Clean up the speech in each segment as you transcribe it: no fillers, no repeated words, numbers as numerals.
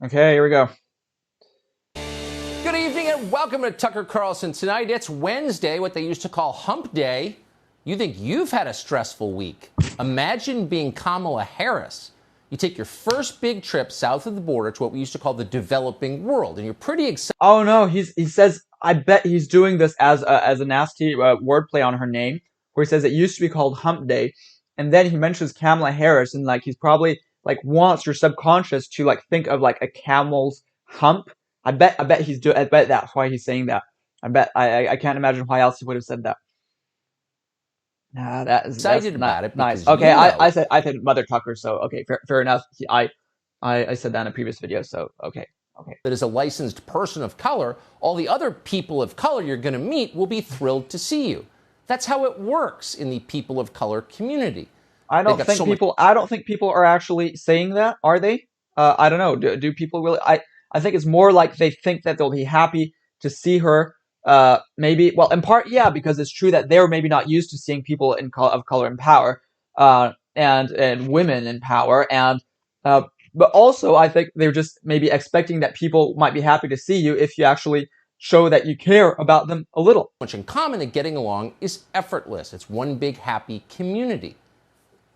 Okay, here we go. Good evening and welcome to Tucker Carlson. Tonight it's Wednesday, what they used to call Hump Day. You think you've had a stressful week. Imagine being Kamala Harris. You take your first big trip south of the border to what we used to call the developing world, and you're pretty excited. Oh no, he says, I bet he's doing this as a nasty wordplay on her name, where he says it used to be called Hump Day, and then he mentions Kamala Harris, and like he's probably like wants your subconscious to like think of like a camel's hump. I bet I bet that's why he's saying that. I can't imagine why else he would have said that. Nah, that's not about it nice. because Okay, you know I said Mother Tucker, so okay, fair enough. I said that in a previous video, so okay. that as a licensed person of color, all the other people of color you're going to meet will be thrilled to see you. That's how it works in the people of color community. I don't think people are actually saying that, are they? I don't know. Do people really? I think it's more like they think that they'll be happy to see her. Maybe, well, in part, yeah, because it's true that they're maybe not used to seeing people of color in power, and women in power, and but also I think they're just maybe expecting that people might be happy to see you if you actually show that you care about them a little. Much in common that getting along is effortless. It's one big happy community.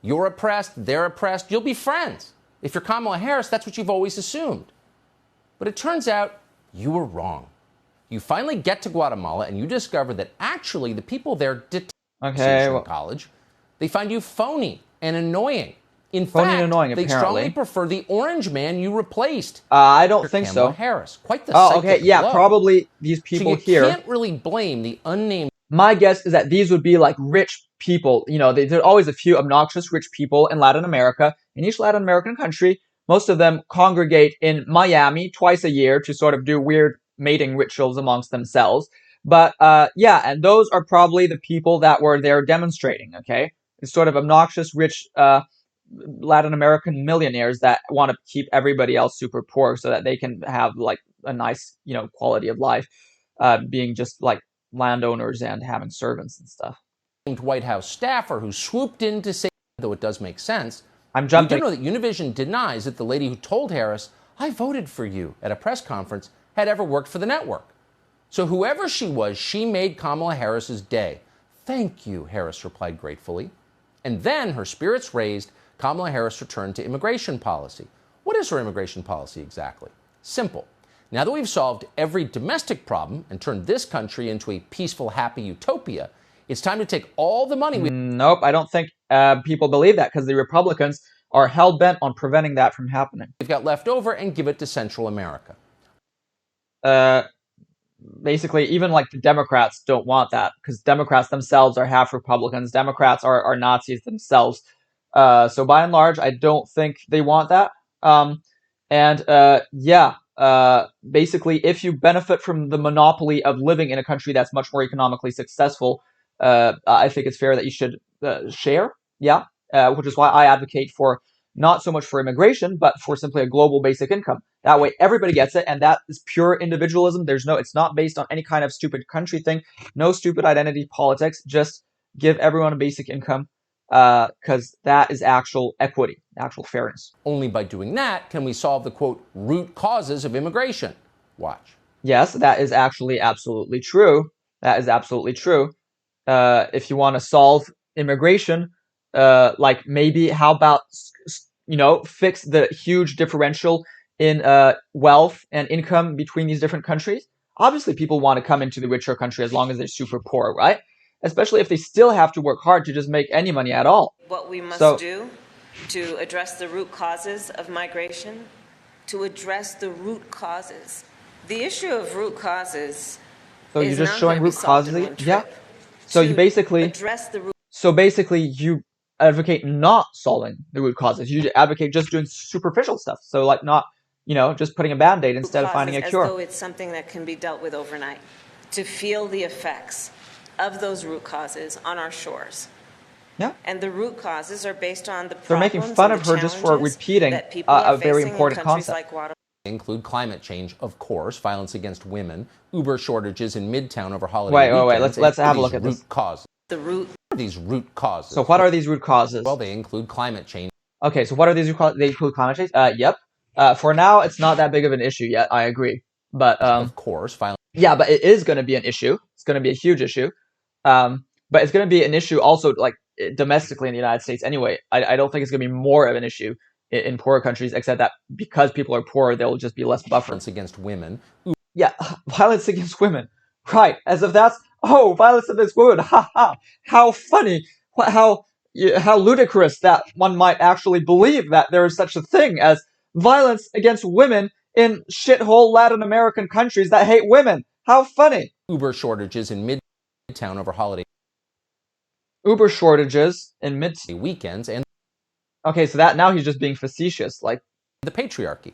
You're oppressed, they're oppressed, you'll be friends. If you're Kamala Harris, that's what you've always assumed. But it turns out you were wrong. You finally get to Guatemala and you discover that actually the people there Okay, college, they find you phony and annoying. In phony fact, and annoying, they apparently. strongly prefer the orange man you replaced. I don't think Kamala so. Harris. Quite the Oh, okay, psychic yeah, blow. probably these people so you here. can't really blame the unnamed. My guess is that these would be like rich people. You know, there's always a few obnoxious rich people in Latin America. In each Latin American country, most of them congregate in Miami twice a year to sort of do weird mating rituals amongst themselves. But yeah, and those are probably the people that were there demonstrating. Okay, it's sort of obnoxious rich Latin American millionaires that want to keep everybody else super poor so that they can have like a nice, you know, quality of life, being just like landowners and having servants and stuff. White House staffer who swooped in to say, though it does make sense. I'm We jumping. do know that Univision denies that the lady who told Harris, "I voted for you" at a press conference, had ever worked for the network. So whoever she was, she made Kamala Harris's day. "Thank you," Harris replied gratefully. And then, her spirits raised, Kamala Harris returned to immigration policy. What is her immigration policy exactly? Simple. Now that we've solved every domestic problem and turned this country into a peaceful, happy utopia, it's time to take all the money we Nope, I don't think people believe that because the Republicans are hell-bent on preventing that from happening. we've got left over and give it to Central America. Basically, even like the Democrats don't want that because Democrats themselves are half Republicans. Democrats are Nazis themselves. So by and large, I don't think they want that. Yeah, basically, if you benefit from the monopoly of living in a country that's much more economically successful, I think it's fair that you should share. Yeah, which is why I advocate for not so much for immigration, but for simply a global basic income. That way, everybody gets it, and that is pure individualism. It's not based on any kind of stupid country thing. No stupid identity politics. Just give everyone a basic income, because that is actual equity, actual fairness. Only by doing that can we solve the, quote, root causes of immigration. Watch. Yes, that is actually absolutely true. That is absolutely true. If you want to solve immigration, like maybe how about, you know, fix the huge differential in wealth and income between these different countries? Obviously, people want to come into the richer country as long as they're super poor, right? Especially if they still have to work hard to just make any money at all. What we must So, do to address the root causes of migration, to address the root causes. The issue of root causes so you're is just not showing going to be root solved causes in again? one Yeah. trip. So you To basically, address the root so basically you advocate not solving the root causes. You advocate just doing superficial stuff. So like not, you know, just putting a band-aid instead of finding a causes cure. as though it's something that can be dealt with overnight. To feel the effects of those root causes on our shores. Yeah. And the root causes are based on the They're problems making fun and of the her just for challenges repeating that people are a very facing important in countries concept. like Guatemala. Include climate change, of course, violence against women, Uber shortages in Midtown over holiday Wait. weekends. Let's have a These look at this. root causes. The root What are these root causes? So what are these root causes? Well, they include climate change. Okay, so what are these root causes? They include climate change? Yep. For now, it's not that big of an issue yet. I agree, but Of course, violence yeah, but it is going to be an issue. It's going to be a huge issue. But it's going to be an issue also like domestically in the United States anyway. I don't think it's going to be more of an issue in poorer countries, except that because people are poorer, they'll just be less buffered. against women. Yeah, violence against women. Right, as if that's, oh, violence against women. Ha ha. How funny. How ludicrous that one might actually believe that there is such a thing as violence against women in shithole Latin American countries that hate women. How funny. Uber shortages in Midtown over holiday Uber shortages in mid. weekends, and Okay, so that now he's just being facetious, like. the patriarchy.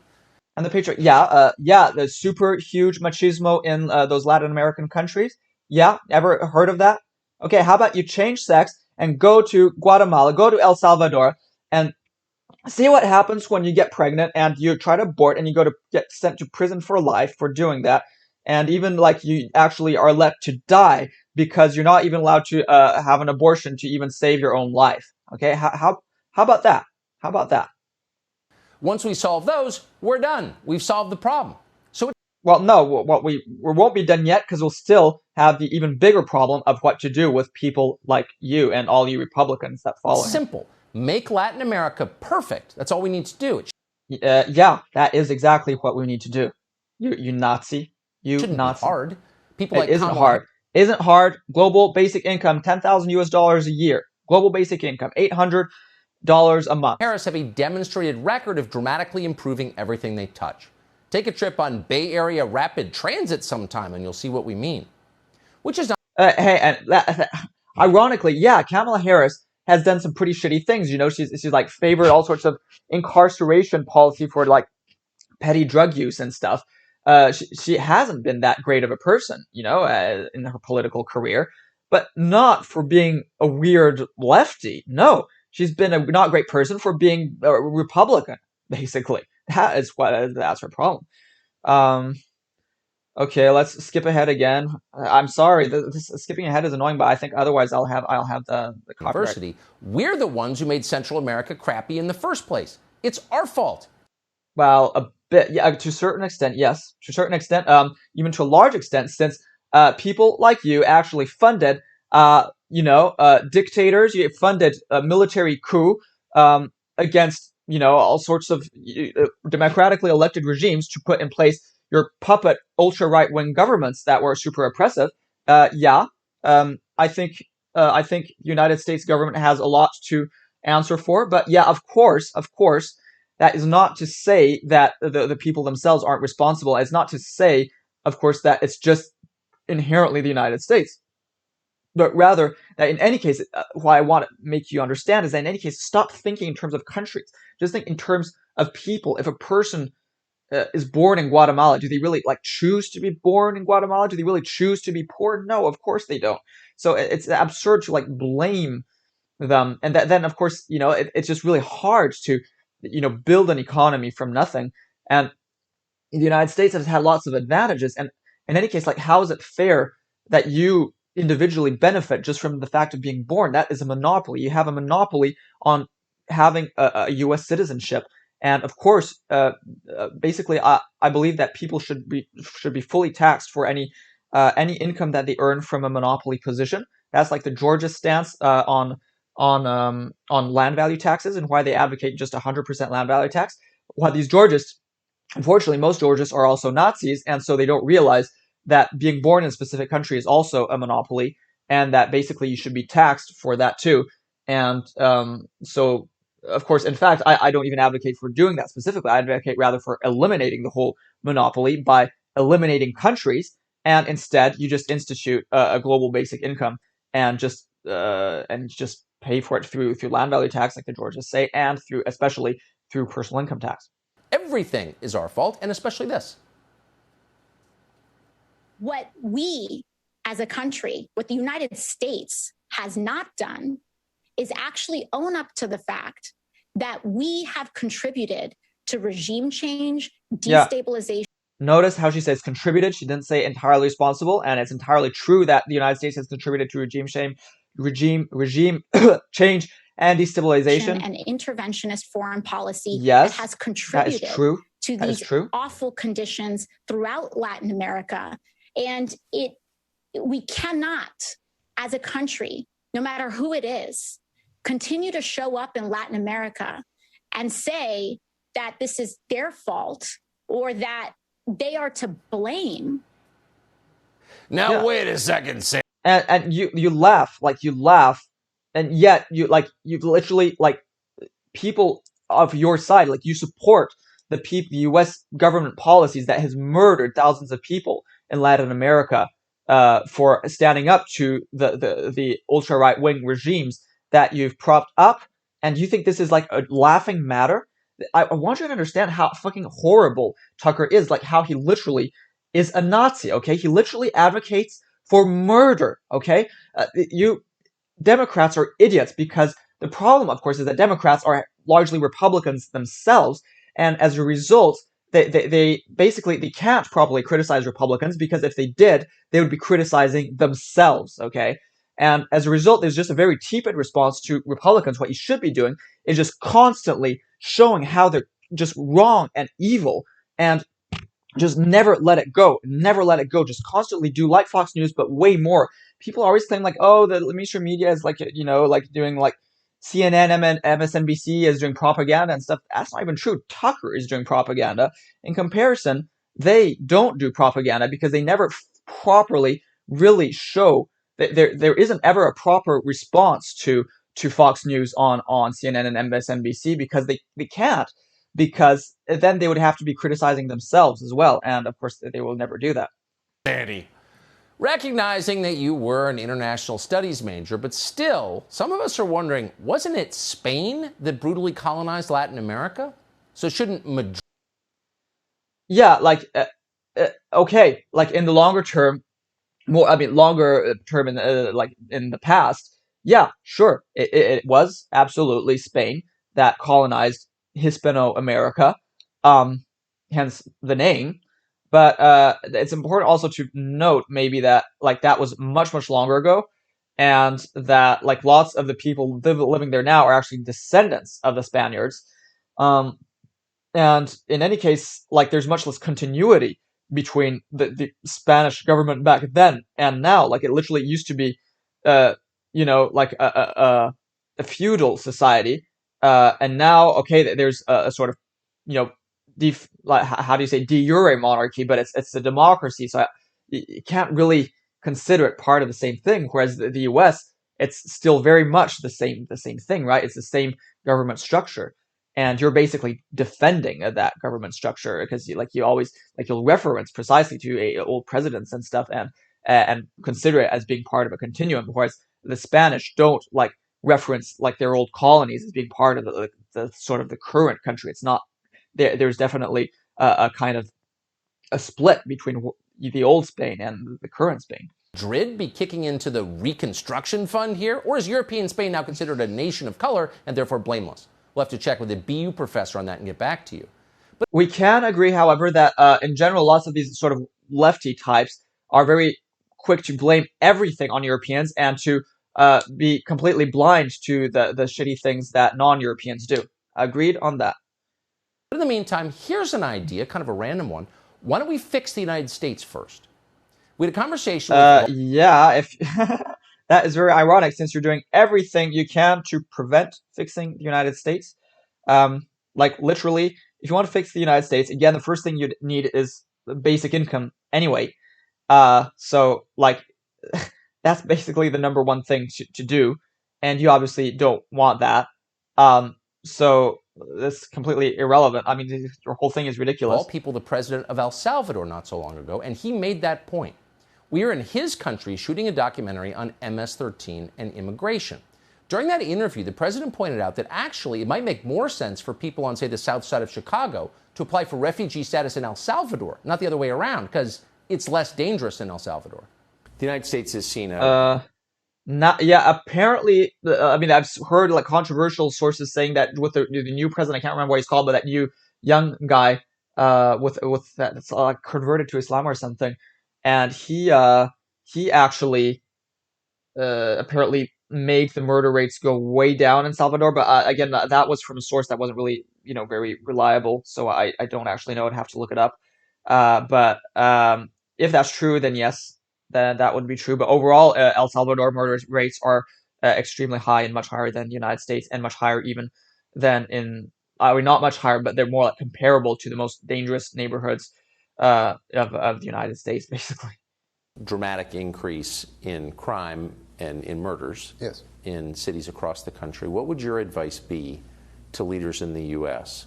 And the patriarchy, yeah, the super huge machismo in those Latin American countries. Yeah, ever heard of that? Okay, how about you change sex and go to Guatemala, go to El Salvador, and see what happens when you get pregnant and you try to abort and you go to get sent to prison for life for doing that. And even like you actually are left to die because you're not even allowed to have an abortion to even save your own life. Okay, how about that? How about that? Once we solve those, we're done. We've solved the problem. So Well, no, what we won't be done yet because we'll still have the even bigger problem of what to do with people like you and all you Republicans that follow it's him. simple. Make Latin America perfect. That's all we need to do. It Yeah, that is exactly what we need to do. You Nazi. You shouldn't Nazi. be hard. People It like isn't Kamala hard. Isn't hard. Global basic income, $10,000 a year. Global basic income, $800 a month. Harris have a demonstrated record of dramatically improving everything they touch. Take a trip on Bay Area rapid transit sometime and you'll see what we mean. Which is not Hey, and ironically, yeah, Kamala Harris has done some pretty shitty things. You know, she's like favored all sorts of incarceration policy for like petty drug use and stuff. She hasn't been that great of a person, you know, in her political career, but not for being a weird lefty. No, she's been a not great person for being a Republican, basically. That's her problem. Okay, let's skip ahead again. I'm sorry, this skipping ahead is annoying, but I think otherwise I'll have the copyright. University. We're the ones who made Central America crappy in the first place. It's our fault. Well, a bit, yeah, to a certain extent, yes. To a certain extent, even to a large extent, since people like you actually funded, dictators. You funded a military coup against, all sorts of democratically elected regimes to put in place your puppet ultra right wing governments that were super oppressive. I think the United States government has a lot to answer for. But yeah, of course. That is not to say that the people themselves aren't responsible. It's not to say, of course, that it's just inherently the United States. But rather, that in any case, what I want to make you understand is that in any case, stop thinking in terms of countries. Just think in terms of people. If a person is born in Guatemala, do they really choose to be born in Guatemala? Do they really choose to be poor? No, of course they don't. So it's absurd to blame them. And then, of course, it's just really hard to build an economy from nothing. And the United States has had lots of advantages. And in any case, how is it fair that you individually benefit just from the fact of being born? That is a monopoly. You have a monopoly on having a U.S. citizenship. And of course, basically, I believe that people should be fully taxed for any income that they earn from a monopoly position. That's like the Georgia stance on land value taxes and why they advocate just 100% land value tax. Why these Georgists, unfortunately, most Georgists are also Nazis, and so they don't realize that being born in a specific country is also a monopoly, and that basically you should be taxed for that too. And so, of course, in fact, I don't even advocate for doing that specifically. I advocate rather for eliminating the whole monopoly by eliminating countries, and instead you just institute a global basic income and just pay for it through land value tax, like the Georgians say, and especially through personal income tax. Everything is our fault, and especially this. What we as a country, what the United States has not done is actually own up to the fact that we have contributed to regime change, destabilization. Yeah. Notice how she says contributed. She didn't say entirely responsible, and it's entirely true that the United States has contributed to regime change and destabilization and interventionist foreign policy yes, that has contributed that is true. to That is these true. awful conditions throughout Latin America. And we cannot, as a country, no matter who it is, continue to show up in Latin America and say that this is their fault or that they are to blame. Now, Yeah. wait a second, Sam. And you laugh, and yet you literally people of your side, you support the U.S. government policies that has murdered thousands of people in Latin America for standing up to the ultra right wing regimes that you've propped up, and you think this is like a laughing matter. I want you to understand how fucking horrible Tucker is, how he literally is a Nazi. Okay, he literally advocates for murder. Okay, you Democrats are idiots because the problem, of course, is that Democrats are largely Republicans themselves, and as a result, they basically they can't properly criticize Republicans because if they did, they would be criticizing themselves. Okay, and as a result, there's just a very tepid response to Republicans. What you should be doing is just constantly showing how they're just wrong and evil, and just never let it go. Never let it go. Just constantly do like Fox News, but way more. People always claim oh, the mainstream media is doing CNN, MSNBC is doing propaganda and stuff. That's not even true. Tucker is doing propaganda. In comparison, they don't do propaganda because they never properly really show that there isn't ever a proper response to Fox News on CNN and MSNBC because they can't, because then they would have to be criticizing themselves as well, and of course they will never do that. Sandy. Recognizing that you were an international studies major, but still, some of us are wondering, wasn't it Spain that brutally colonized Latin America? So shouldn't Madrid... Yeah, okay, in the longer term, longer term in in the past, yeah, sure, it was absolutely Spain that colonized Hispano-America, hence the name. But it's important also to note maybe that that was much, much longer ago, and that lots of the people living there now are actually descendants of the Spaniards. And in any case, there's much less continuity between the Spanish government back then and now. It literally used to be, a feudal society, and now, okay, there's a sort of, how do you say, de jure monarchy, but it's a democracy, so you can't really consider it part of the same thing. Whereas the U.S., it's still very much the same thing, right? It's the same government structure, and you're basically defending that government structure because you'll reference precisely to old presidents and stuff, and consider it as being part of a continuum. Whereas the Spanish don't reference their old colonies as being part of the sort of the current country. It's not. There's definitely a kind of a split between the old Spain and the current Spain. Madrid be kicking into the Reconstruction Fund here? Or is European Spain now considered a nation of color and therefore blameless? We'll have to check with a BU professor on that and get back to you. But we can agree, however, that in general, lots of these sort of lefty types are very quick to blame everything on Europeans and to be completely blind to the shitty things that non-Europeans do. Agreed on that. But in the meantime, here's an idea, kind of a random one. Why don't we fix the United States first? We had a conversation with... Yeah, if that is very ironic since you're doing everything you can to prevent fixing the United States. Literally, if you want to fix the United States, again, the first thing you'd need is the basic income anyway. So that's basically the number one thing to do, and you obviously don't want that. So that's completely irrelevant. I mean, your whole thing is ridiculous. All people, the president of El Salvador not so long ago, and he made that point. We are in his country shooting a documentary on MS-13 and immigration. During that interview, the president pointed out that actually it might make more sense for people on, say, the south side of Chicago to apply for refugee status in El Salvador, not the other way around, because it's less dangerous in El Salvador. The United States has seen apparently, I've heard controversial sources saying that with the new president, I can't remember what he's called, but that new young guy with that's converted to Islam or something, and he actually apparently made the murder rates go way down in Salvador. But again, that was from a source that wasn't really very reliable, so I don't actually know. I'd have to look it up. But if that's true, then yes, then that would be true. But overall, El Salvador murder rates are extremely high and much higher than the United States, and much higher even than in, I mean, not much higher, but they're more like comparable to the most dangerous neighborhoods of the United States, basically. Dramatic increase in crime and in murders Yes. in cities across the country. What would your advice be to leaders in the U.S.?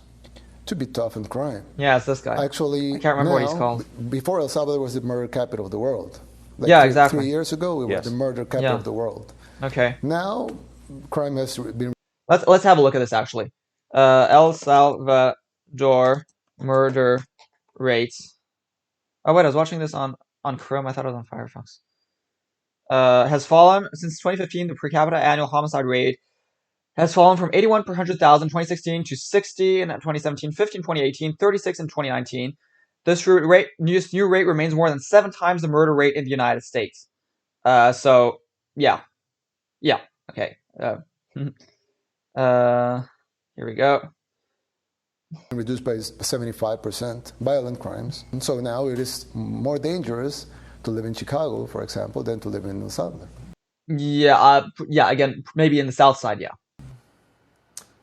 To be tough on crime. Yeah, it's this guy. Actually, I can't remember what he's now, called. Before El Salvador was the murder capital of the world. Like Yeah, exactly. 3 years ago, we were Yes. the murder capital Yeah. of the world. Okay. Now, crime has been Let's have a look at this actually. El Salvador murder rates. Oh wait, I was watching this on Chrome. I thought it was on Firefox. Has fallen since 2015. The per capita annual homicide rate has fallen from 81 per 100,000 in 2016 to 60 in 2017, 50 in 2018, 36 in 2019. This new rate remains more than 7 times the murder rate in the United States. So yeah, okay. Here we go. reduced by 75%, violent crimes. And so now it is more dangerous to live in Chicago, for example, than to live in El Salvador. Yeah, again, maybe in the South Side, yeah.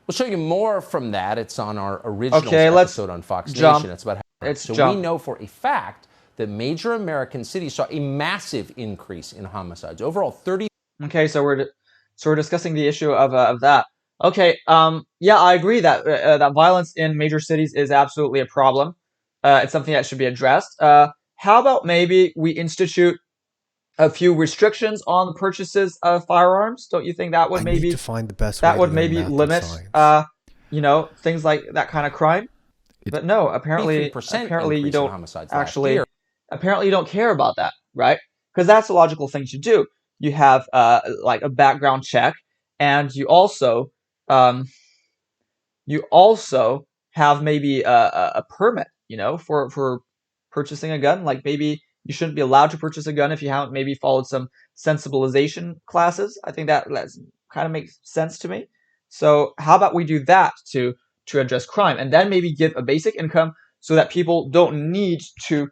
We'll show you more from that. It's on our original Okay, let's episode on Fox jump. Nation. It's about Let's so jump. we know for a fact that major American cities saw a massive increase in homicides. Overall, 30. Okay, so we're discussing the issue of that. Okay, yeah, I agree that that violence in major cities is absolutely a problem. It's something that should be addressed. How about maybe we institute a few restrictions on the purchases of firearms? Don't you think that would I maybe need to find the best that way would to learn maybe math and limit science. things like that kind of crime? But no, apparently 23% you increase in don't homicides last actually year. apparently you don't care about that, right? Because that's the logical thing to do. You have like a background check, and you also have maybe a permit, for purchasing a gun. Like maybe you shouldn't be allowed to purchase a gun if you haven't maybe followed some sensibilization classes. I think that kind of makes sense to me. So how about we do that to address crime, and then maybe give a basic income so that people don't need to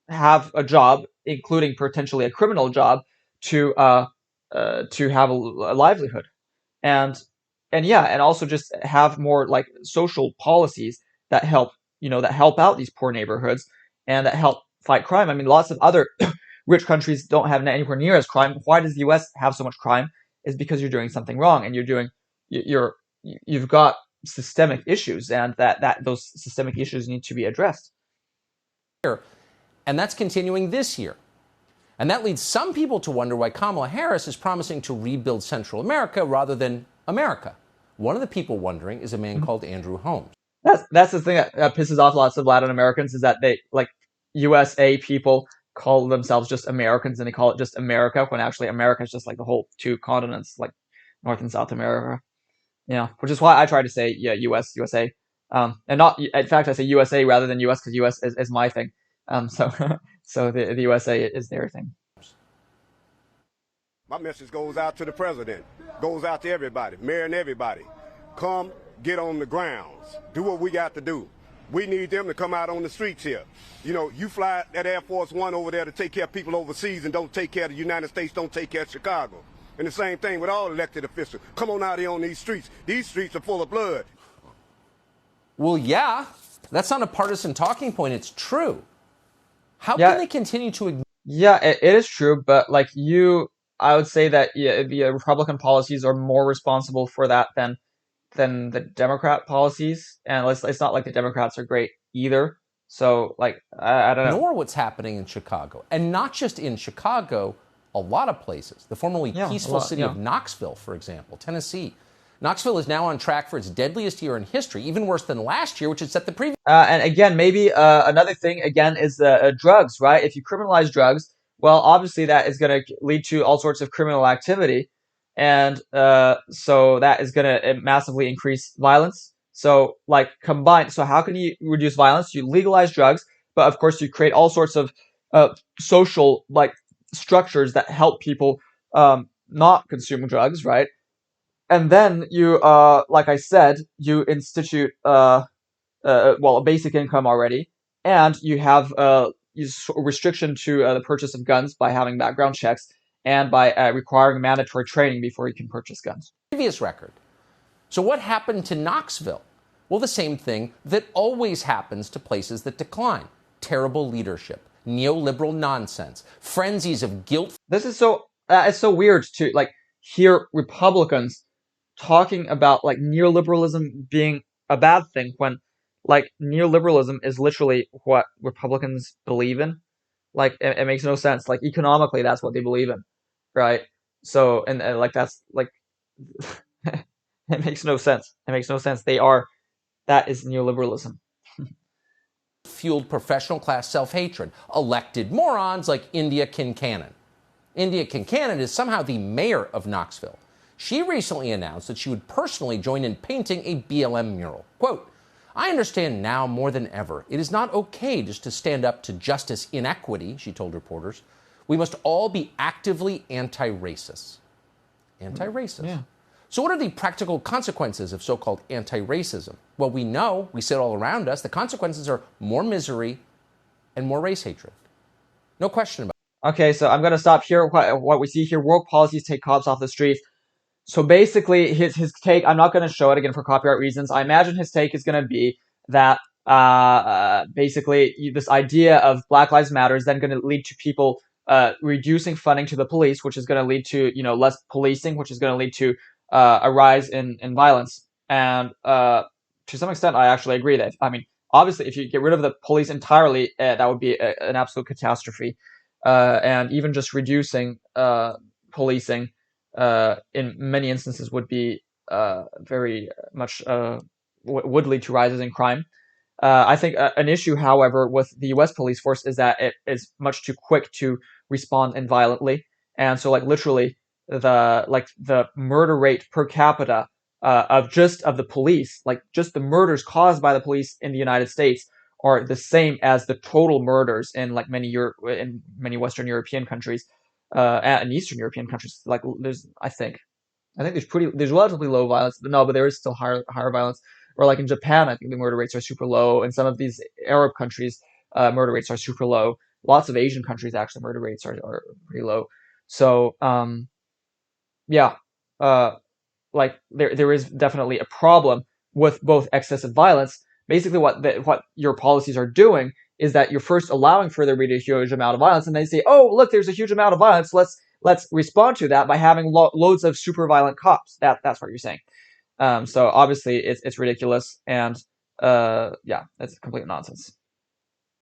have a job, including potentially a criminal job, to have a livelihood, and also just have more like social policies that help out these poor neighborhoods and that help fight crime. I mean, lots of other rich countries don't have anywhere near as crime. Why does the U.S. have so much crime? Is because you're doing something wrong, and you've got systemic issues, and that those systemic issues need to be addressed. And that's continuing this year. And that leads some people to wonder why Kamala Harris is promising to rebuild Central America rather than America. One of the people wondering is a man called Andrew Holmes. That's the thing that pisses off lots of Latin Americans, is that they, like, USA people call themselves just Americans, and they call it just America, when actually America is just like the whole 2 continents, like North and South America. Yeah, which is why I try to say USA, and not, in fact, I say USA rather than US, because US is my thing. So the USA is their thing. My message goes out to the president, goes out to everybody, mayor and everybody. Come get on the grounds. Do what we got to do. We need them to come out on the streets here. You fly that Air Force One over there to take care of people overseas and don't take care of the United States, don't take care of Chicago. And the same thing with all elected officials. Come on out here on these streets. These streets are full of blood. Well, yeah, that's not a partisan talking point. It's true. How Yeah. can they continue to ignore? Yeah, it is true, but like I would say that the Republican policies are more responsible for that than the Democrat policies, and it's not like the Democrats are great either. So like I don't know. what's happening in Chicago? And not just in Chicago, a lot of places. The formerly Yeah, peaceful a lot, city yeah. of Knoxville, for example, Tennessee. Knoxville is now on track for its deadliest year in history, even worse than last year, which had set the previous. And again, maybe another thing again is drugs, right? If you criminalize drugs, well, obviously that is going to lead to all sorts of criminal activity, and so that is going to massively increase violence. So like combined, so how can you reduce violence? You legalize drugs, but of course you create all sorts of social like structures that help people not consume drugs, right? and then you, like I said, you institute well, a basic income already, and you have a restriction to the purchase of guns by having background checks and by requiring mandatory training before you can purchase guns. Previous record. So what happened to Knoxville? Well, the same thing that always happens to places that decline. Terrible leadership, neoliberal nonsense, frenzies of guilt. This is so, it's so weird to like hear Republicans talking about like neoliberalism being a bad thing when like neoliberalism is literally what Republicans believe in. Like it makes no sense. Like economically, that's what they believe in, right? So and like that's like it makes no sense. It makes no sense. That is neoliberalism. Fueled professional class self-hatred. Elected morons like India Kincannon. India Kincannon is somehow the mayor of Knoxville. She recently announced that she would personally join in painting a BLM mural. Quote, I understand now more than ever it is not okay just to stand up to justice inequity, she told reporters. We must all be actively anti-racist. Anti-racist. Yeah. So what are the practical consequences of so-called anti-racism? Well, we know, we see it all around us, the consequences are more misery and more race hatred. No question about it. Okay, so I'm going to stop here. What we see here, woke policies take cops off the streets. So basically, his take, I'm not going to show it again for copyright reasons. I imagine his take is going to be that basically this idea of Black Lives Matter is then going to lead to people reducing funding to the police, which is going to lead to less policing, which is going to lead to a rise in violence. And to some extent, I actually agree that, I mean, obviously, if you get rid of the police entirely, that would be an absolute catastrophe. And even just reducing policing in many instances would be very much would lead to rises in crime. I think an issue, however, with the U.S. police force is that it is much too quick to respond and violently, and so like literally the murder rate per capita of the police, like just the murders caused by the police in the United States, are the same as the total murders in like many Western European countries and Eastern European countries. Like I think there's relatively low violence. No, but there is still higher violence. Or like in Japan, I think the murder rates are super low. In some of these Arab countries, murder rates are super low. Lots of Asian countries, actually, murder rates are pretty low. So, yeah, like there is definitely a problem with both excessive violence. Basically, what your policies are doing is that you're first allowing for there to be a huge amount of violence, and they say, oh, look, there's a huge amount of violence. Let's respond to that by having loads of super violent cops. That's what you're saying. So obviously it's ridiculous, and yeah, it's complete nonsense.